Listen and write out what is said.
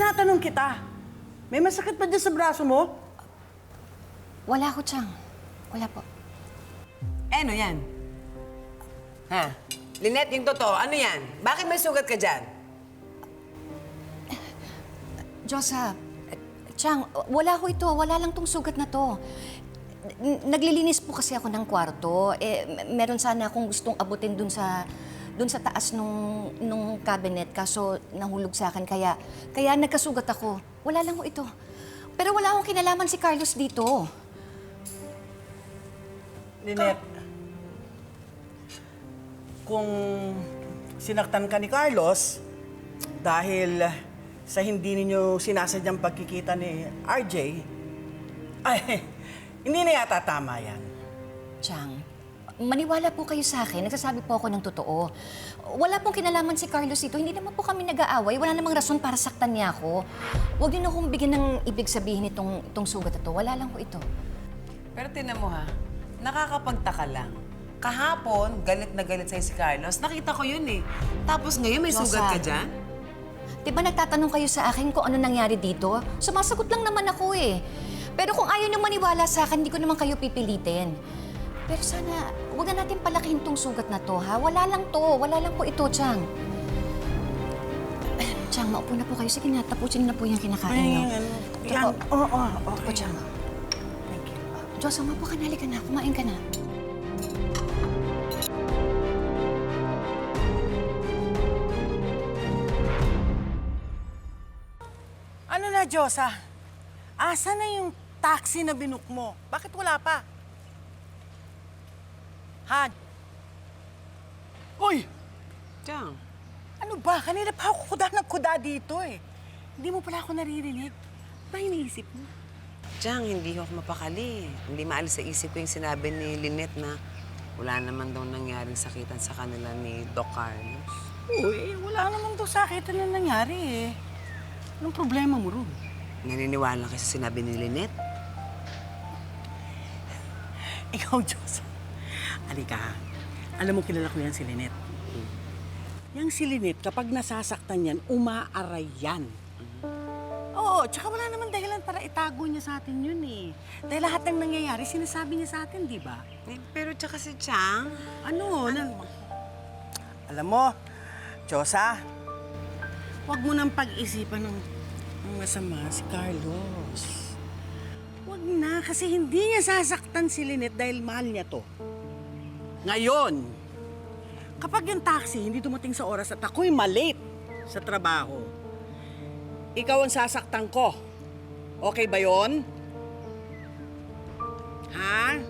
tinatanong kita. May masakit pa dyan sa braso mo? Wala ko, Chang. Wala po. Ano yan? Ha? Lynette, yung totoo, ano yan? Bakit may sugat ka dyan? Diyosa, Chang, wala ko ito. Wala lang tong sugat na to. Naglilinis po kasi ako ng kwarto. Meron sana akong gustong abutin dun sa taas nung cabinet. Kaso nahulog sa akin. Kaya nagkasugat ako. Wala lang ko ito. Pero wala akong kinalaman si Carlos dito. Lynette, kung sinaktan ka ni Carlos dahil sa hindi ninyo sinasadyang pagkikita ni RJ, ay, hindi na yata tama yan. Chang, maniwala po kayo sa akin. Nagsasabi po ako ng totoo. Wala pong kinalaman si Carlos ito. Hindi naman po kami nag-aaway. Wala namang rason para saktan niya ako. Huwag niyo na akong bigyan ng ibig sabihin itong sugat na to. Wala lang po ito. Pero tinan mo ha, nakakapagtaka lang. Kahapon, galit na galit sa'yo si Carlos. Nakita ko yun eh. Tapos ngayon may Diyosa, sugat ka dyan? Di ba nagtatanong kayo sa akin kung ano nangyari dito? Sumasagot lang naman ako eh. Pero kung ayaw niyong maniwala sa akin, hindi ko naman kayo pipilitin. Pero sana, huwag na natin palakihin tong sugat na to, ha? Wala lang to. Wala lang po ito, Chang. Chang, maupo na po kayo. Sige na, tapusin na po yung kinakain niyo. Yan, oo, Opo, okay. Chang. Thank you. Diyos, maupo ka na. Halika na. Kumain ka na. Ano na, Diyosa? Asa na yung taxi na binook mo? Bakit wala pa? Han? Uy! Diyan. Ano ba? Kanina pa ako kuda ng kuda dito eh. Hindi mo pala ako naririnig. Ba iniisip mo? Diyan, hindi ako mapakali. Hindi maalis sa isip ko yung sinabi ni Lynette na wala naman daw nangyaring sakitan sa kanila ni Doc Carlos. Uy, wala naman daw sakitan na nangyari eh. Anong problema mo ron? Naniniwala ka sa sinabi ni Lynette? Ikaw, Diyos. Halika, alam mo kilala ko yan si Lynette. Yang si Lynette, kapag nasasaktan yan, umaaray yan. Oo, tsaka wala naman dahilan para itago niya sa atin yun eh. Dahil lahat ng nangyayari, sinasabi niya sa atin, di ba? Pero tsaka si Chang, Alam mo, Diyosa, huwag mo nang pag-isipan ng masama si Carlos. Huwag na, kasi hindi niya sasaktan si Lynette dahil mahal niya to. Ngayon, kapag yung taxi hindi dumating sa oras at ako'y malate sa trabaho, ikaw ang sasaktan ko. Okay ba yon? Ha?